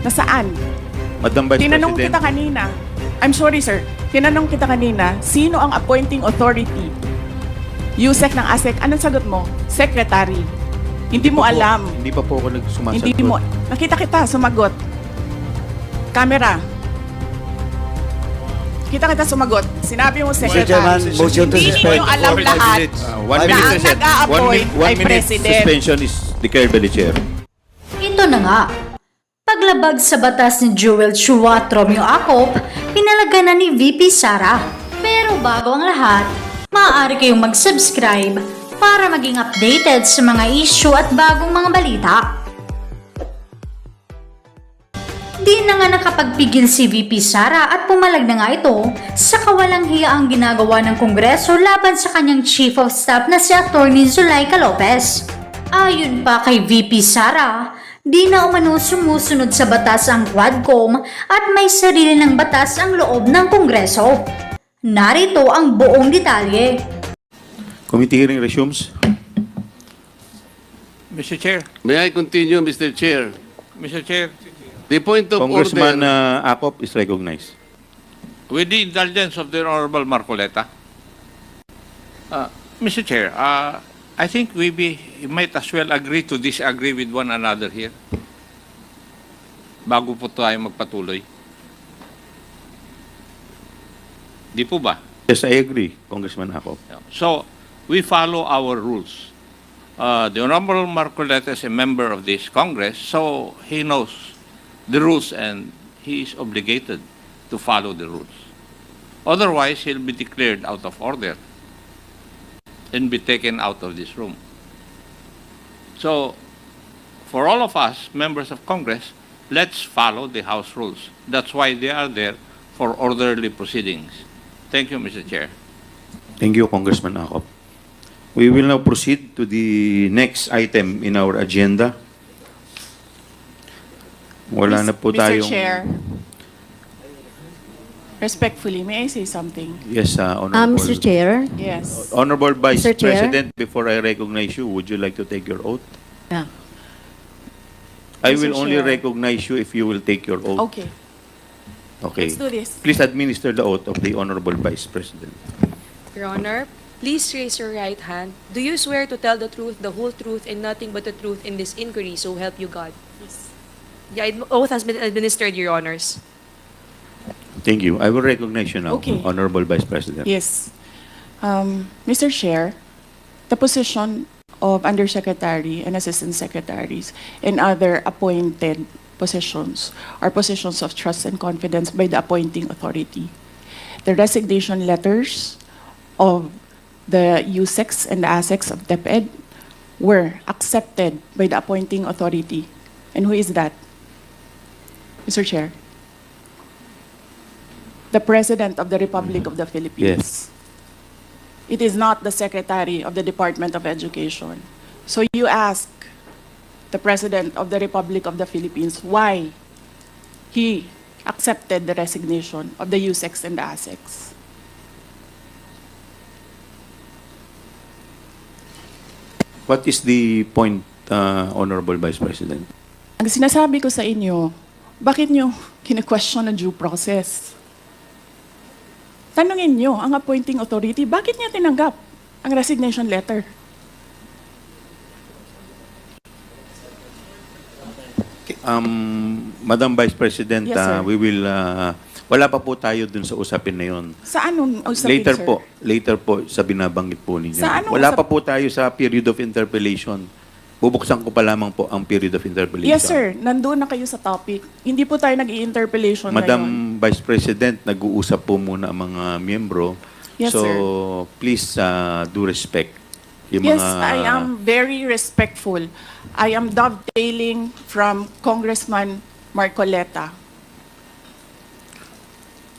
Nasaan? Madam Vice Tinanong President. kita kanina. I'm sorry, sir. Tinanong kita kanina, sino ang appointing authority? USEC ng ASEC. Anong sagot mo? Secretary. Hindi mo alam. Hindi pa po ako nagsumasagot. Hindi mo. Nakita kita, sumagot. Camera. Kita sumagot. Sinabi mo, Mr. Secretary. Chairman, motion to Hindi suspend. niyo alam lahat One na minute, ang President. nag-a-appoint One ay minute President. suspension is declared by the Chair. Ito na nga. Paglabag sa batas ni Chua Tromeo Acop, pinalagana ni VP Sara. Pero bago ang lahat, maaari kayong mag-subscribe para maging updated sa mga issue at bagong mga balita. Di na nga nakapagpigil si VP Sara at pumalag na nga ito sa kawalang hiyaang ginagawa ng Kongreso laban sa kanyang Chief of Staff na si Atty. Zuleika Lopez. Ayon pa kay VP Sara, di na umano sumusunod sa batas ang Tuwádcom at may sarili ng batas ang loob ng Kongreso. Narito ang buong detalye. Committee hearing resumes. Mr. Chair, May I continue, Mr. Chair? Mr. Chair, The point of Congressman order. Acop is recognized. with the indulgence of the Honorable Marcoleta, Mr. Chair, I think we might as well agree to disagree with one another here. Bago po tayo magpatuloy. Di po ba? Yes, I agree, Congressman Acop. So, we follow our rules. The Honorable Marcoleta is a member of this Congress, so he knows the rules and he is obligated to follow the rules. Otherwise, he'll be declared out of order and be taken out of this room. So, for all of us, members of Congress, let's follow the House rules. That's why they are there, for orderly proceedings. Thank you, Mr. Chair. Thank you, Congressman Acop. We will now proceed to the next item in our agenda. Wala na po Mr. tayong... Chair, respectfully, may I say something? Yes, Honorable. Mr. Chair, Yes. Honorable Vice Mr. Chair. President, before I recognize you, would you like to take your oath? Yeah. I Mr. will only Chair. recognize you if you will take your oath. Okay, Okay. let's do this. Please administer the oath of the Honorable Vice President. Your Honor, please raise your right hand. Do you swear to tell the truth, the whole truth, and nothing but the truth in this inquiry, so help you God? Yes. The oath has been administered, Your Honors. Thank you. I will recognize you now, Okay. Honorable Vice President. Yes. Mr. Chair, the position of Undersecretary and Assistant Secretaries and other appointed positions are positions of trust and confidence by the appointing authority. The resignation letters of the USECs and the ASECs of DepEd were accepted by the appointing authority. And who is that? Mr. Chair? The President of the Republic of the Philippines. Yes. It is not the Secretary of the Department of Education. So you ask the President of the Republic of the Philippines why he accepted the resignation of the USECs and the ASECs. What is the point, Honorable Vice President? Ang sinasabi ko sa inyo, bakit nyo kine-question ang due process? Tanungin nyo ang appointing authority, bakit niya tinanggap ang resignation letter? Madam Vice President, Yes, sir. we will... wala pa po tayo dun sa usapin na yun. Sa anong usapin, Later sir? Later po sa binabanggit po ninyo. Sa anong Wala usap- pa po tayo sa period of interpellation. Bubuksan ko pa lamang po ang period of interpellation. Yes, sir. Nandun na kayo sa topic. Hindi po tayo nag-i-interpellation ngayon. Madam Vice President, nag-uusap po muna ang mga miyembro. Yes, so, sir. please do respect. Yung Yes, mga, I am very respectful. I am dovetailing from Congressman Marcoleta.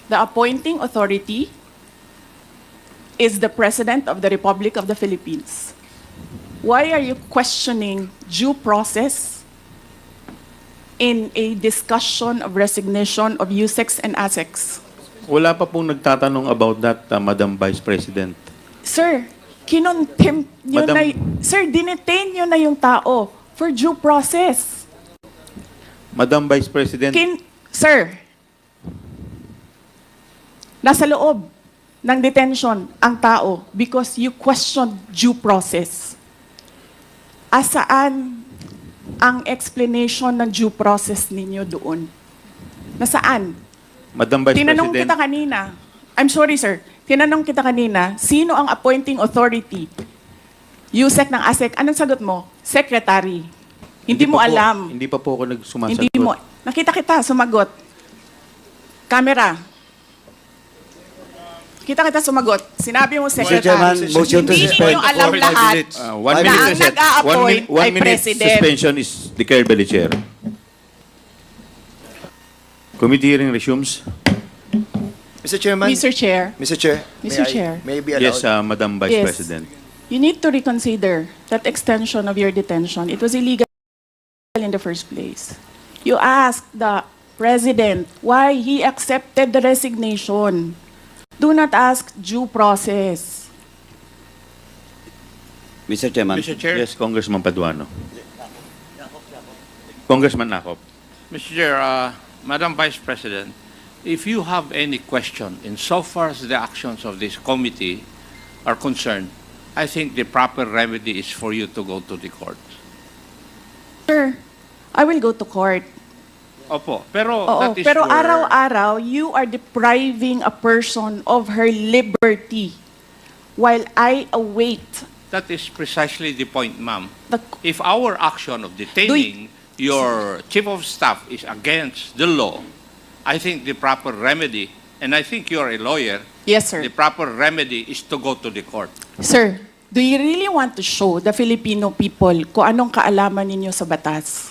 The appointing authority is the President of the Republic of the Philippines. Why are you questioning due process in a discussion of resignation of USECs and ASECs? Wala pa pong nagtatanong about that, Madam Vice President. Sir, kinontempt nyo Madam- na, sir, dinetain nyo na yung tao for due process. Madam Vice President, Sir, nasa loob ng detention ang tao because you questioned due process. Asaan ang explanation ng due process ninyo doon? Nasaan? Madam Vice Tinanong President, kita kanina. I'm sorry, sir. Tinanong kita kanina, sino ang appointing authority? USEC ng ASEC. Anong sagot mo? Secretary. Hindi mo pa po- alam. Hindi pa po ako nagsumasagot. Hindi mo. Nakita kita, sumagot. Camera. Kita kita sumagot. Sinabi mo, Secretary. Chairman, motion to Hindi suspend ninyo alam for 5 lahat. minutes. 1 Na minute, ang reset. nag-a-appoint One ay minute President. suspension is declared by the Chair. Committee hearing resumes. Mr. Chairman. Mr. Chair, Mr. Chair. Mr. Chair. May I be allowed? Yes, Madam Vice Yes. President. you need to reconsider that extension of your detention. It was illegal in the first place. You asked the President why he accepted the resignation. Do not ask due process. Mr. Chairman. Mr. Chair. Yes, Congressman Paduano. Congressman Acop. Mr. Chair, Madam Vice President, if you have any question insofar as the actions of this committee are concerned, I think the proper remedy is for you to go to the court. Sir, I will go to court. Opo, pero Oo, that is pero where- araw-araw, you are depriving a person of her liberty while I await That is precisely the point, ma'am. the... If our action of detaining your chief of staff is against the law, I think the proper remedy, and I think you're a lawyer, Yes, sir. the proper remedy is to go to the court. Sir, do you really want to show the Filipino people kung anong kaalaman ninyo sa batas?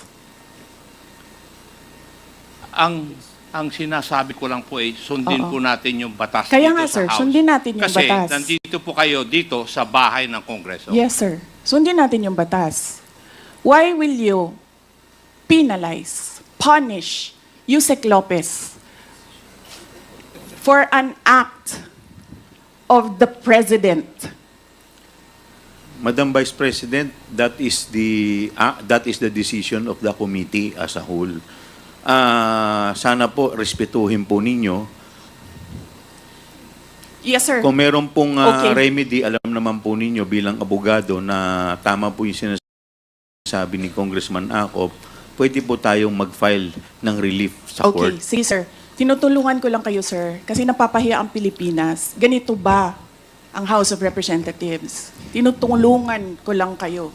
Ang sinasabi ko lang po ay sundin Oo. po natin yung batas Kaya dito nga, sa sir, House. sundin natin yung Kasi batas. nandito po kayo dito sa bahay ng Kongreso. Yes, sir. Sundin natin yung batas. Why will you penalize, punish Yusek Lopez for an act of the President? Madam Vice President, that is the decision of the committee as a whole. Sana po respetuhin po ninyo. Yes, sir. Kung meron pong Okay. remedy, alam naman po ninyo bilang abogado na tama po yung sinasabi ni Congressman Acop, pwede po tayong mag-file ng relief sa Okay, court. sige, sir. Tinutulungan ko lang kayo, sir, kasi napapahiya ang Pilipinas. Ganito ba ang House of Representatives? Tinutulungan ko lang kayo.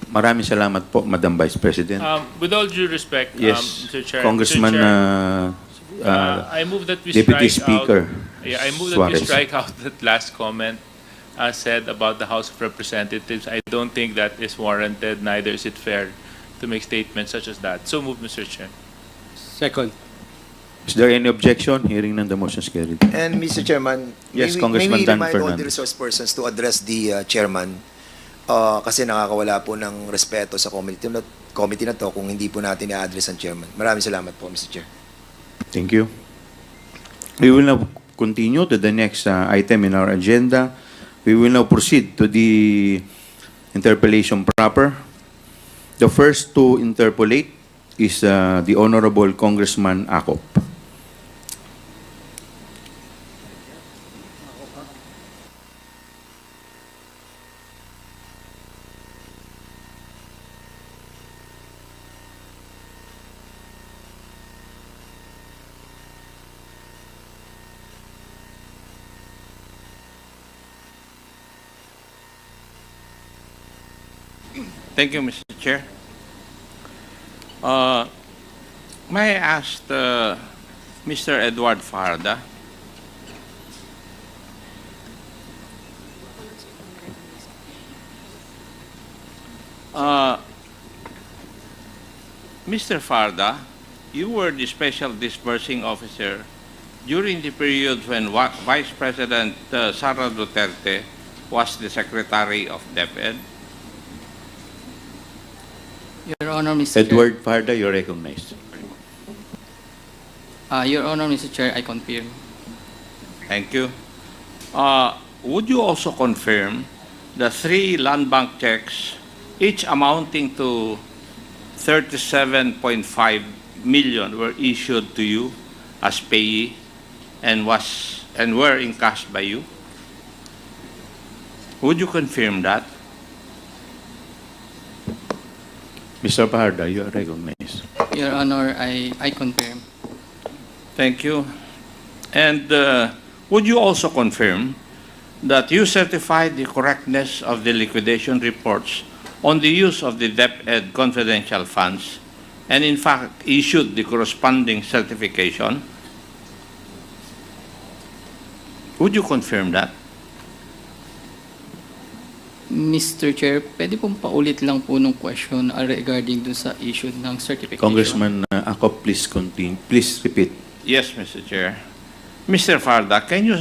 Maraming salamat po, Madam Vice President. With all due respect, Yes, Mr. Chair, Congressman Mr. Chair, I move that we Deputy strike Speaker out. Yeah, I move that we Suarez. strike out that last comment said about the House of Representatives. I don't think that is warranted. Neither is it fair to make statements such as that. So move, Mr. Chair. Second. Is there any objection? Hearing none, the motion is carried. And Mr. Chairman, Yes, may Congressman we Dan remind all the Fernandez. resource persons to address the chairman kasi nakakawala po ng respeto sa committee na to kung hindi po natin i-address ang chairman. Maraming salamat po, Mr. Chair. Thank you. We will now continue to the next item in our agenda. We will now proceed to the interpellation proper. The first to interpolate is the Honorable Congressman Acop. Thank you, Mr. Chair. May I ask Mr. Edward Farda? Mr. Farda, you were the special disbursing officer during the period when Vice President Sara Duterte was the Secretary of DepEd. Your Honor, Mr. Edward Farda, you're recognized. Chair. Your Honor, Mr. Chair, I confirm. Thank you. Would you also confirm the 3 land bank checks, each amounting to 37.5 million were issued to you as payee and were encashed by you? Would you confirm that? Mr. Fajardo, you are recognized. Your Honor, I confirm. Thank you. And would you also confirm that you certified the correctness of the liquidation reports on the use of the DepEd confidential funds and in fact issued the corresponding certification? Would you confirm that? Mr. Chair, pwede pong paulit lang po nung question regarding dun sa issue ng certification. Congressman Acop, please continue. Please repeat. Yes, Mr. Chair. Mr. Farda, can you,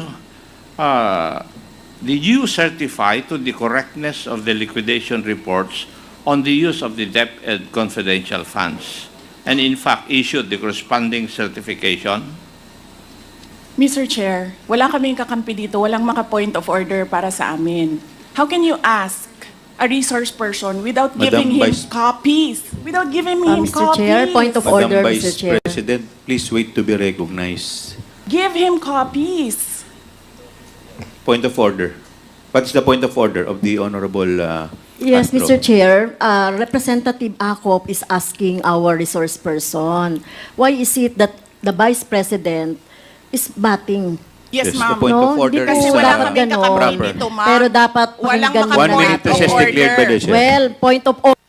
did you certify to the correctness of the liquidation reports on the use of the DepEd confidential funds and in fact issued the corresponding certification? Mr. Chair, wala kaming kakampi dito, walang maka-point of order para sa amin. How can you ask a resource person without Madam giving him Vice- copies? Without giving him Mr. copies? Chair, point of Madam order, Vice Mr. Chair. President, please wait to be recognized. Give him copies. Point of order. What's the point of order of the Honorable Yes, Castro? Mr. Chair, Representative Acop is asking our resource person, why is it that the Vice President is batting? Yes, Yes, ma'am. the point of order Kasi is, wala dapat kaming kakampi proper. dito, ma'am. Pero dapat Walang pakinggan mo. 1 minute recess Order. declared by the chair. Well, point of order.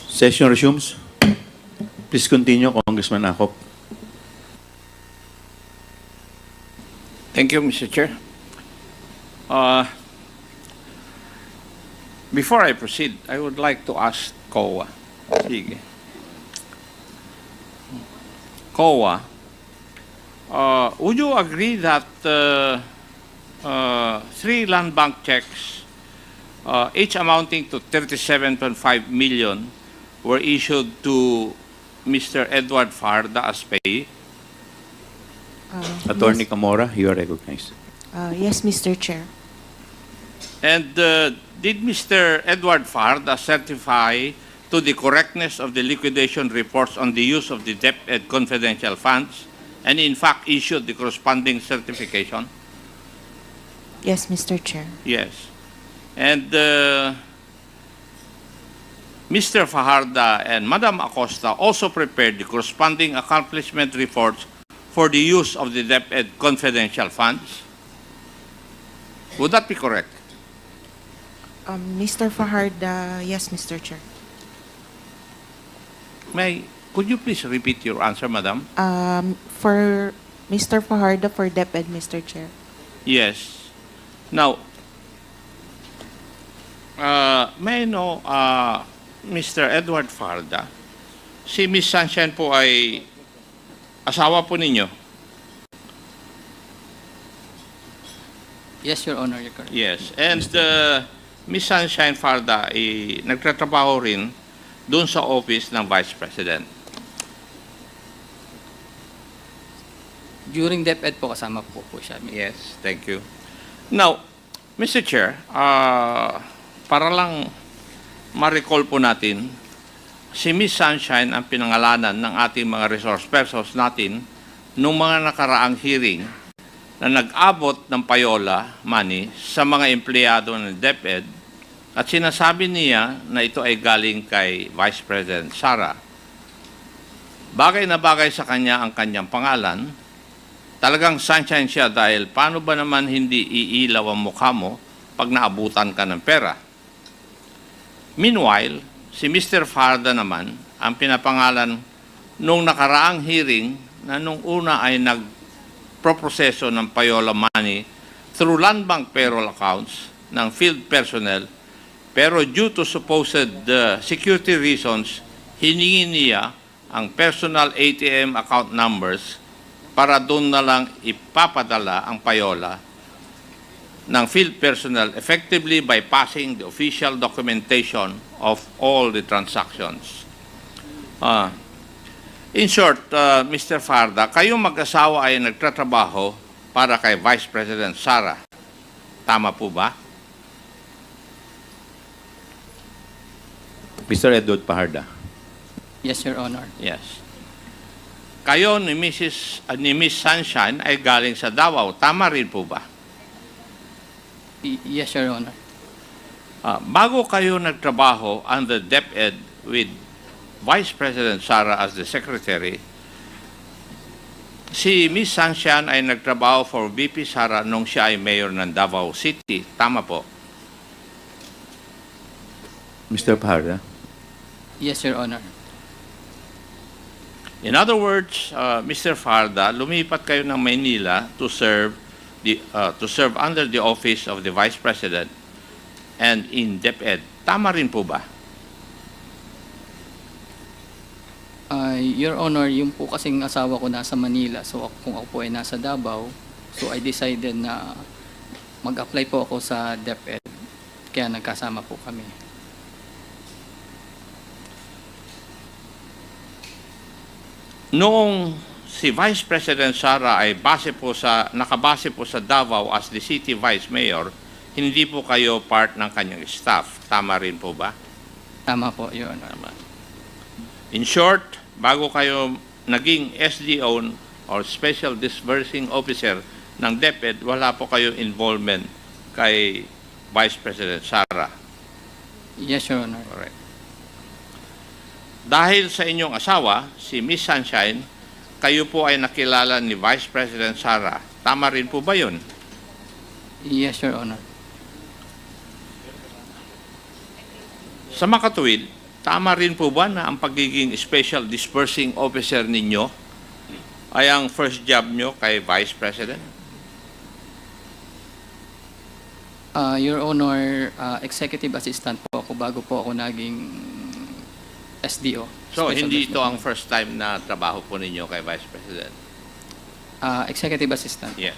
Session resumes. Please continue, Congressman Acop. Thank you, Mr. Chair. Before I proceed, I would like to ask COA. Sige. COA, would you agree that 3 land bank checks, each amounting to 37.5 million, were issued to Mr. Edward Farda as payee? Attorney Camora, you are recognized. Yes, Mr. Chair. And did Mr. Edward Farda certify to the correctness of the liquidation reports on the use of the DepEd confidential funds and in fact issued the corresponding certification? Yes, Mr. Chair. Yes. And Mr. Fajarda and Madam Acosta also prepared the corresponding accomplishment reports for the use of the DepEd confidential funds? Would that be correct? Mr. Fajardo, yes, Mr. Chair. Could you please repeat your answer, Madam? For Mr. Fajardo for DepEd, Mr. Chair. Yes. Now, may I know, Mr. Edward Farda, si Miss Sunshine po ay asawa po ninyo? Yes, Your Honor, you're correct. Yes. And Miss Sunshine Farda ay nagtatrabaho rin doon sa office ng Vice President. During DepEd po, kasama po siya. Yes, thank you. Now, Mr. Chair, para lang ma-recall po natin, si Miss Sunshine ang pinangalanan ng ating mga resource persons natin nung mga nakaraang hearing na nag-abot ng payola money sa mga empleyado ng DepEd at sinasabi niya na ito ay galing kay Vice President Sara. Bagay na bagay sa kanya ang kanyang pangalan. Talagang sunshine siya dahil paano ba naman hindi iilaw ang mukha mo pag naabutan ka ng pera? Meanwhile, si Mr. Farda naman ang pinapangalan nung nakaraang hearing na nung una ay nagproproseso ng payola money through land bank payroll accounts ng field personnel, pero due to supposed security reasons, hiningi niya ang personal ATM account numbers para doon na lang ipapadala ang payola ng field personnel, effectively bypassing the official documentation of all the transactions. In short, Mr. Farda, kayong mag-asawa ay nagtatrabaho para kay Vice President Sara. Tama po ba? Mr. Edward Fajardo. Yes, Your Honor. Yes. Kayo ni Miss Sunshine ay galing sa Davao. Tama rin po ba? Yes, Your Honor. Bago kayo nagtrabaho under DepEd with Vice President Sara as the Secretary, si Miss Sunshine ay nagtrabaho for VP Sara nung siya ay mayor ng Davao City. Tama po? Mr. Fajardo. Yes, Your Honor. In other words, Mr. Farda, lumipat kayo ng Maynila to serve under the office of the Vice President and in DepEd. Tama rin po ba? Your Honor, yung po kasing asawa ko nasa Manila, so kung ako po ay nasa Davao, so I decided na mag-apply po ako sa DepEd, kaya nagkasama po kami. Noong si Vice President Sara ay nakabase po sa Davao as the city vice mayor, hindi po kayo part ng kanyang staff. Tama rin po ba? Tama po, Your Honor. In short, bago kayo naging SDO or Special Disbursing Officer ng DepEd, wala po kayo involvement kay Vice President Sara. Yes, Your Honor. Correct. Dahil sa inyong asawa, si Miss Sunshine, kayo po ay nakilala ni Vice President Sara. Tama rin po ba yun? Yes, Your Honor. Sa makatuwid, tama rin po ba na ang pagiging Special Disbursing Officer ninyo ay ang first job nyo kay Vice President? Your Honor, Executive Assistant po ako bago po ako naging SDO. So, Special hindi ito Disbursing. ang first time na trabaho po ninyo kay Vice President? Executive Assistant. Yes.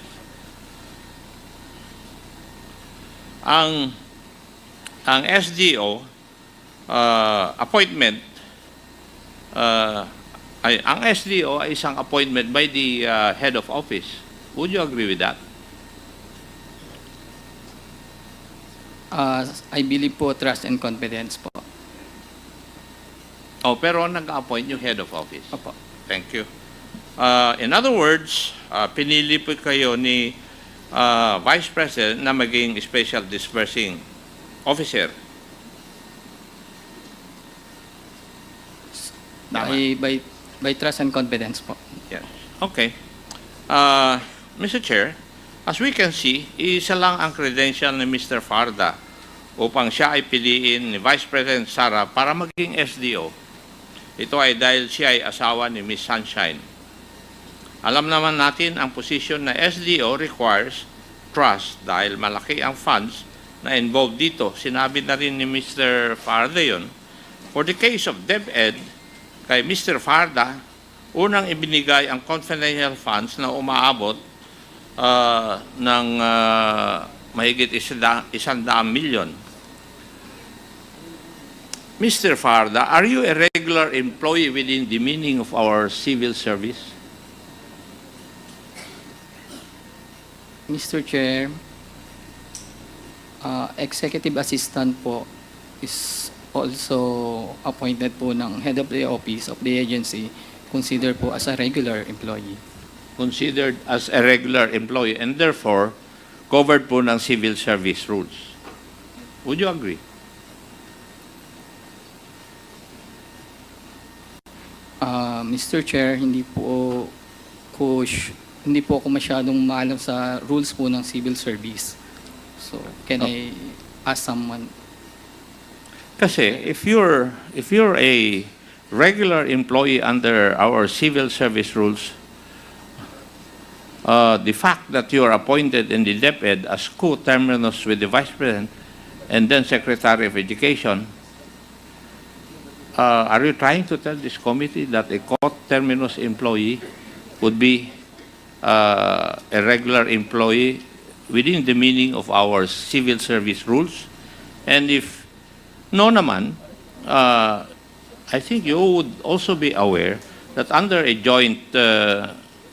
Ang SDO appointment ang SDO ay isang appointment by the head of office. Would you agree with that? I believe po trust and confidence po. Oh, pero nag-appoint yung head of office. Opo. Thank you. In other words, pinili po kayo ni Vice President na maging Special Disbursing Officer. Tama. By trust and confidence po. Yes. Okay. Mr. Chair, as we can see, isa lang ang credential ni Mr. Farda upang siya ay piliin ni Vice President Sara para maging SDO. Ito ay dahil siya ay asawa ni Miss Sunshine. Alam naman natin ang posisyon na SDO requires trust dahil malaki ang funds na involved dito. Sinabi na rin ni Mr. Farda yun. For the case of DepEd, kay Mr. Farda, unang ibinigay ang confidential funds na umaabot ng mahigit 100 milyon. Mr. Farda, are you a regular employee within the meaning of our civil service? Mr. Chair, executive assistant po is also appointed po ng head of the office of the agency, considered po as a regular employee. Considered as a regular employee and therefore covered po ng civil service rules. Would you agree? Mr. Chair, hindi po ako masyadong maalam sa rules po ng civil service. So, can I ask someone? Kasi if you're a regular employee under our civil service rules, the fact that you are appointed in the DepEd as co-terminus with the Vice President and then Secretary of Education, are you trying to tell this committee that a co-terminus employee would be a regular employee within the meaning of our civil service rules? And if no naman, I think you would also be aware that under a joint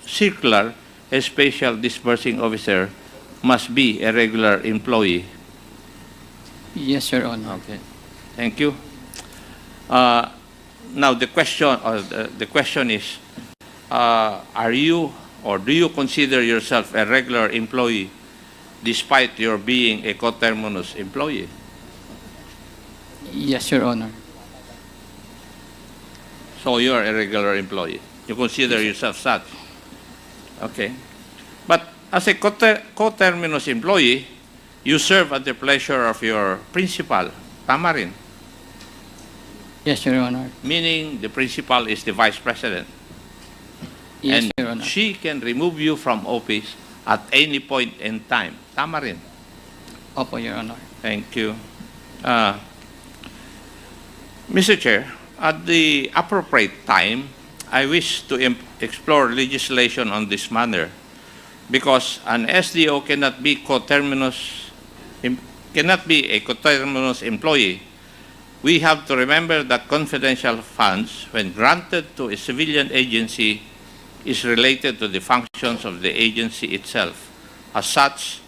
circular, a special disbursing officer must be a regular employee. Yes, Your Honor. Okay. Thank you. Now the question is, are you or do you consider yourself a regular employee despite your being a coterminous employee? Yes, Your Honor. So you are a regular employee. You consider yourself such. Okay. But as a coterminous employee, you serve at the pleasure of your principal. Tama rin. Yes, Your Honor. Meaning the principal is the vice president. Yes, And Your Honor. she can remove you from office at any point in time. Tama rin. Opo, Your Honor. Thank you. Mr. Chair, at the appropriate time, I wish to explore legislation on this matter because an SDO cannot be a coterminous employee. We have to remember that confidential funds, when granted to a civilian agency, is related to the functions of the agency itself. As such,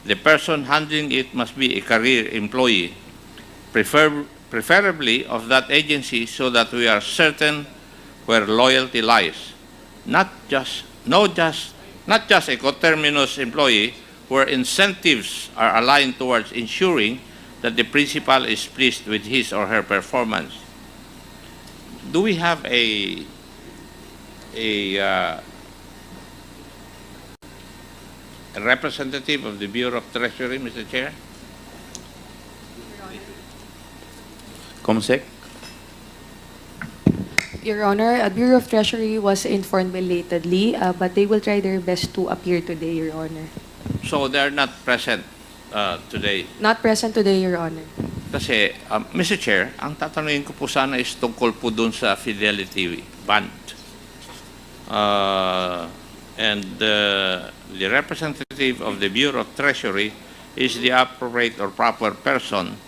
the person handling it must be a career employee, preferably of that agency, so that we are certain where loyalty lies. Not just a coterminous employee where incentives are aligned towards ensuring that the principal is pleased with his or her performance. Do we have a representative of the Bureau of Treasury, Mr. Chair? Comsec? Your Honor, Bureau of Treasury was informed belatedly, but they will try their best to appear today, Your Honor. So they're not present today. Not present today, Your Honor. Kasi, Mr. Chair, ang tatanungin ko po sana is tungkol po dun sa fidelity bond. And the representative of the Bureau of Treasury is the appropriate or proper person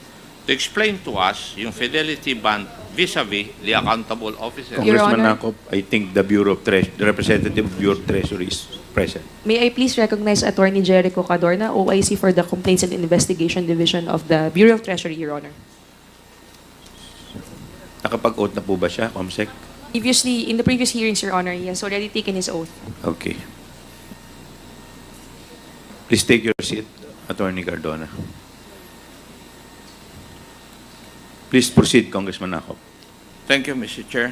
to explain to us yung fidelity bond vis-a-vis the accountable officer. Your Congressman Honor. Acop, I think the the representative of Bureau of Treasury is present. May I please recognize Attorney Jericho Cadorna, OIC for the Complaints and Investigation Division of the Bureau of Treasury, Your Honor. Nakapag-oath na po ba siya, Comsec? Previously, in the previous hearings, Your Honor, he has already taken his oath. Okay. Please take your seat, Attorney Cardona. Please proceed, Congressman Acop. Thank you, Mr. Chair.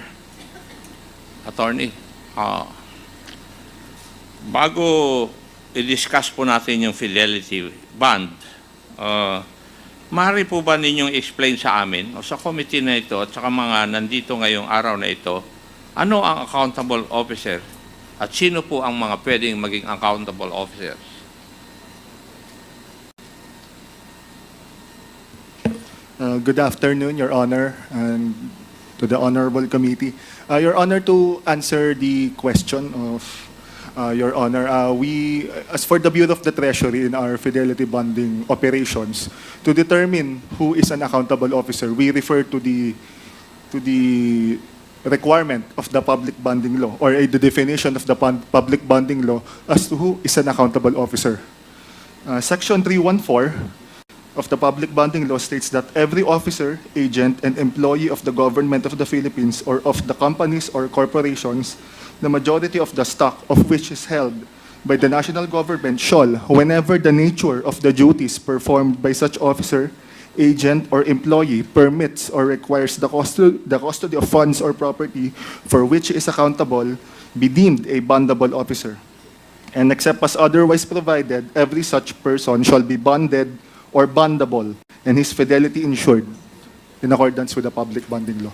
Attorney, bago i-discuss po natin yung fidelity bond, Maaari po ba ninyong explain sa amin o sa committee na ito at saka mga nandito ngayong araw na ito, ano ang accountable officer at sino po ang mga pwedeng maging accountable officers? Good afternoon, Your Honor, and to the Honorable Committee. Your Honor, to answer the question of Your Honor, as for the Bureau of the Treasury in our fidelity bonding operations, to determine who is an accountable officer, we refer to the requirement of the public bonding law or the definition of the public bonding law as to who is an accountable officer. Section 314 of the public bonding law states that every officer, agent, and employee of the government of the Philippines or of the companies or corporations, the majority of the stock of which is held by the national government shall, whenever the nature of the duties performed by such officer, agent, or employee permits or requires the custody of funds or property for which he is accountable, be deemed a bondable officer. And except as otherwise provided, every such person shall be bonded or bondable, and his fidelity insured in accordance with the public bonding law.